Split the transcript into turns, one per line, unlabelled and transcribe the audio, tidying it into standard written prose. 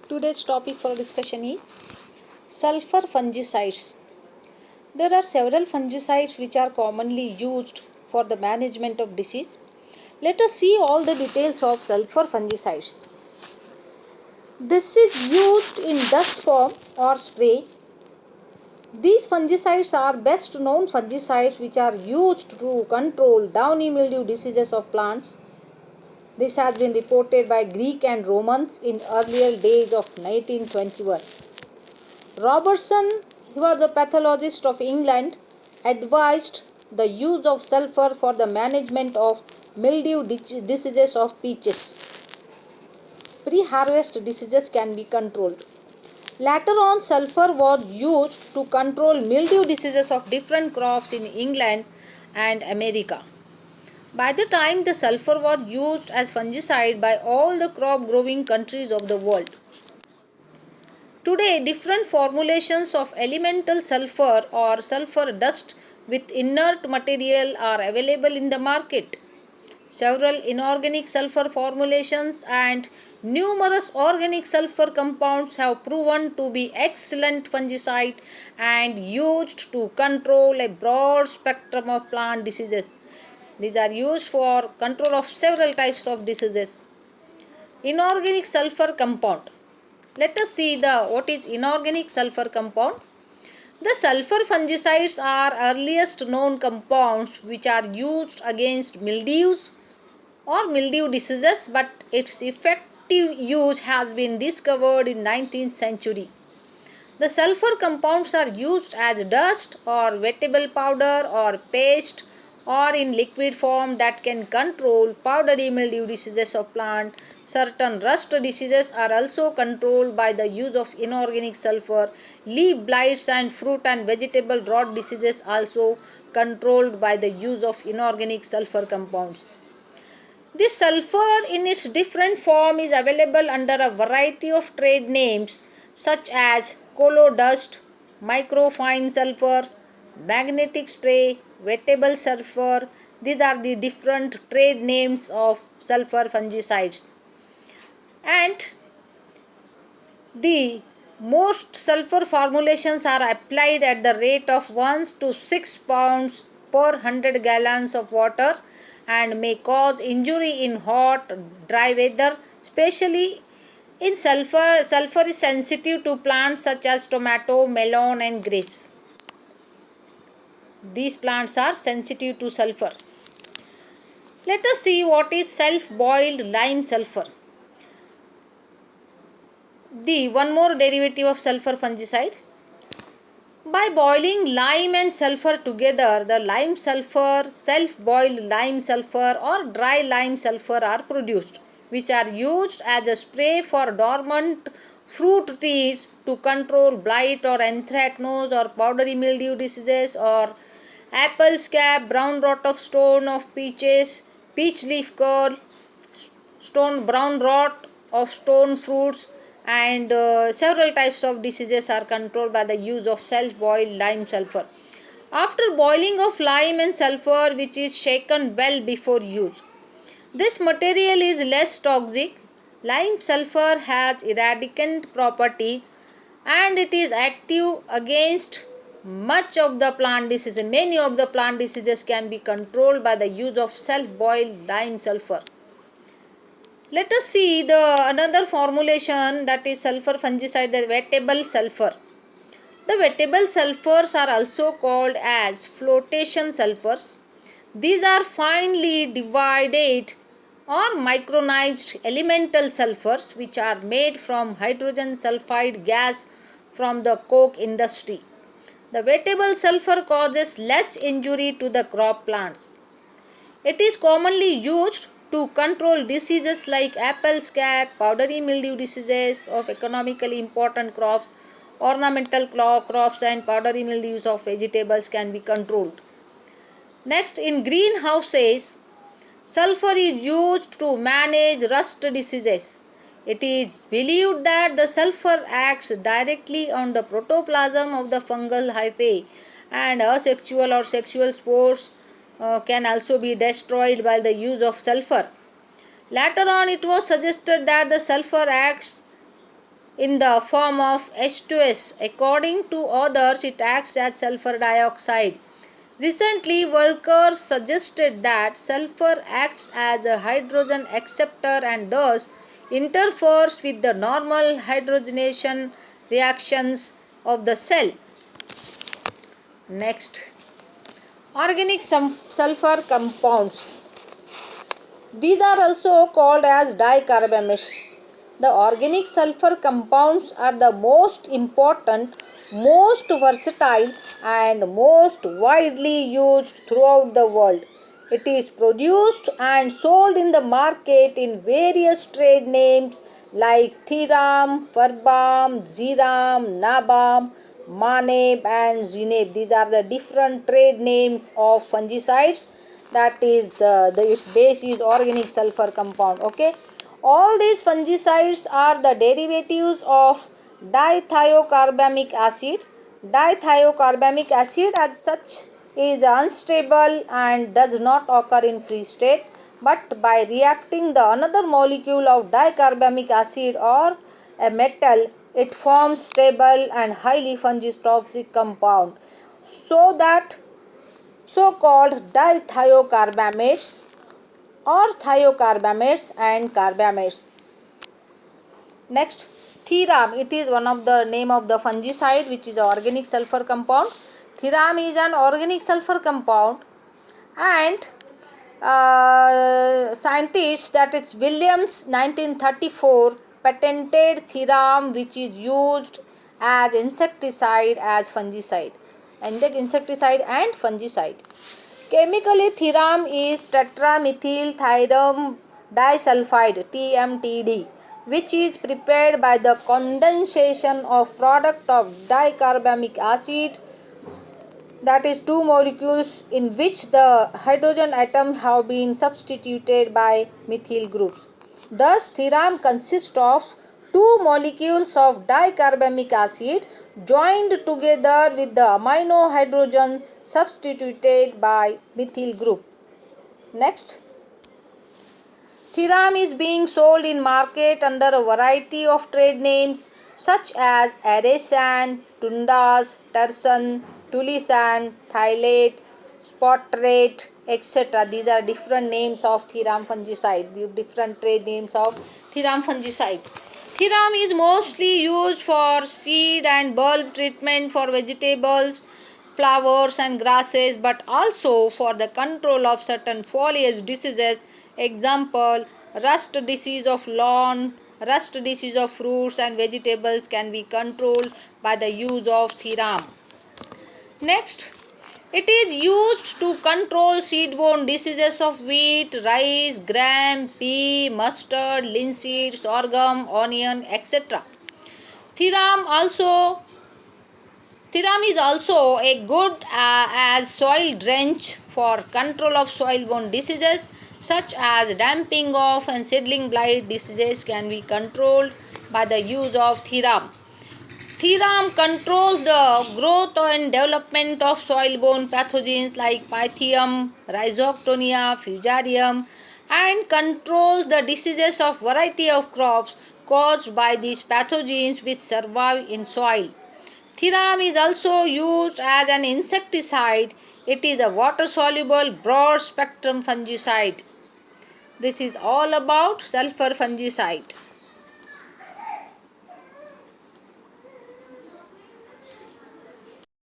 Today's topic for discussion is sulfur fungicides. There are several fungicides which are commonly used for the management of disease. Let us see all the details of sulfur fungicides. This is used in dust form or spray. These fungicides are best known fungicides which are used to control downy mildew diseases of plants. This has been reported by Greek and Romans in earlier days of 1921. Robertson, he was a pathologist of England, advised the use of sulfur for the management of mildew diseases of peaches. Pre-harvest diseases can be controlled. Later on, sulfur was used to control mildew diseases of different crops in England and America. By the time the sulfur was used as fungicide by all the crop growing countries of the world. Today, different formulations of elemental sulfur or sulfur dust with inert material are available in the market. Several inorganic sulfur formulations and numerous organic sulfur compounds have proven to be excellent fungicide and used to control a broad spectrum of plant diseases. These are used for control of several types of diseases. Inorganic sulfur compound. Let us see what is inorganic sulfur compound. The sulfur fungicides are earliest known compounds which are used against mildews or mildew diseases, but its effective use has been discovered in 19th century. The sulfur compounds are used as dust or wettable powder or paste or in liquid form that can control powdery mildew diseases of plant. Certain rust diseases are also controlled by the use of inorganic sulfur. Leaf blights and fruit and vegetable rot diseases also controlled by the use of inorganic sulfur compounds. This sulfur in its different form is available under a variety of trade names such as colo dust, microfine sulfur, magnetic spray, wettable sulfur. These are the different trade names of sulfur fungicides. And the most sulfur formulations are applied at the rate of 1 to 6 pounds per 100 gallons of water and may cause injury in hot, dry weather, especially in sulfur. Sulfur is sensitive to plants such as tomato, melon and grapes. These plants are sensitive to sulfur. Let us see what is self-boiled lime sulfur. The one more derivative of sulfur fungicide. By boiling lime and sulfur together, the lime sulfur, self-boiled lime sulfur or dry lime sulfur are produced, which are used as a spray for dormant fruit trees to control blight or anthracnose or powdery mildew diseases or apple scab, brown rot of stone of peaches, peach leaf curl, brown rot of stone fruits, and several types of diseases are controlled by the use of self-boiled lime sulfur. After boiling of lime and sulfur, which is shaken well before use, this material is less toxic. Lime sulfur has eradicant properties and it is active against much of the plant diseases. Many of the plant diseases can be controlled by the use of self-boiled lime sulfur. Let us see another formulation, that is sulfur fungicide, the wettable sulfur. The wettable sulfurs are also called as flotation sulfurs. These are finely divided or micronized elemental sulfurs which are made from hydrogen sulfide gas from the coke industry. The wettable sulfur causes less injury to the crop plants. It is commonly used to control diseases like apple scab, powdery mildew diseases of economically important crops, ornamental crops and powdery mildews of vegetables can be controlled. Next, in greenhouses, sulfur is used to manage rust diseases. It is believed that the sulfur acts directly on the protoplasm of the fungal hyphae and asexual or sexual spores can also be destroyed by the use of sulfur. Later on, it was suggested that the sulfur acts in the form of H2S. According to others, it acts as sulfur dioxide. Recently, workers suggested that sulfur acts as a hydrogen acceptor and thus interferes with the normal hydrogenation reactions of the cell. Next, organic sulfur compounds. These are also called as dicarbamates. The organic sulfur compounds are the most important, most versatile, and most widely used throughout the world. It is produced and sold in the market in various trade names like Thiram, Verbam, Ziram, Nabam, Maneb, and Zineb. These are the different trade names of fungicides. That is its base is organic sulfur compound. Okay, all these fungicides are the derivatives of dithiocarbamic acid. Dithiocarbamic acid as such is unstable and does not occur in free state, but by reacting the another molecule of dicarbamic acid or a metal, it forms stable and highly fungistoxic compound. So that so-called dithiocarbamates or thiocarbamates and carbamates. Next, Thiram. It is one of the name of the fungicide which is an organic sulfur compound. Thiram is an organic sulfur compound and scientist, that is Williams 1934, patented Thiram, which is used as insecticide as fungicide. Insecticide and fungicide. Chemically, Thiram is tetramethyl thiram disulfide TMTD, which is prepared by the condensation of product of dicarbamic acid, that is two molecules in which the hydrogen atoms have been substituted by methyl groups. Thus, Thiram consists of two molecules of dicarbamic acid joined together with the amino hydrogen substituted by methyl group. Next, Thiram is being sold in market under a variety of trade names such as Aresan, Tundas, Tersan, Tulisan, Thylate, Spotrate, etc. These are different names of Thiram fungicide, the different trade names of Thiram fungicide. Thiram is mostly used for seed and bulb treatment for vegetables, flowers and grasses, but also for the control of certain foliage diseases. Example, rust disease of lawn, rust disease of fruits and vegetables can be controlled by the use of Thiram. Next, it is used to control seed-borne diseases of wheat, rice, gram, pea, mustard, linseed, sorghum, onion, etc. Thiram also Thiram is also a good as soil drench for control of soil-borne diseases such as damping off and seedling blight diseases can be controlled by the use of Thiram. Thiram controls the growth and development of soil-borne pathogens like Pythium, Rhizoctonia, Fusarium, and controls the diseases of variety of crops caused by these pathogens which survive in soil. Thiram is also used as an insecticide. It is a water-soluble, broad-spectrum fungicide. This is all about sulfur fungicide.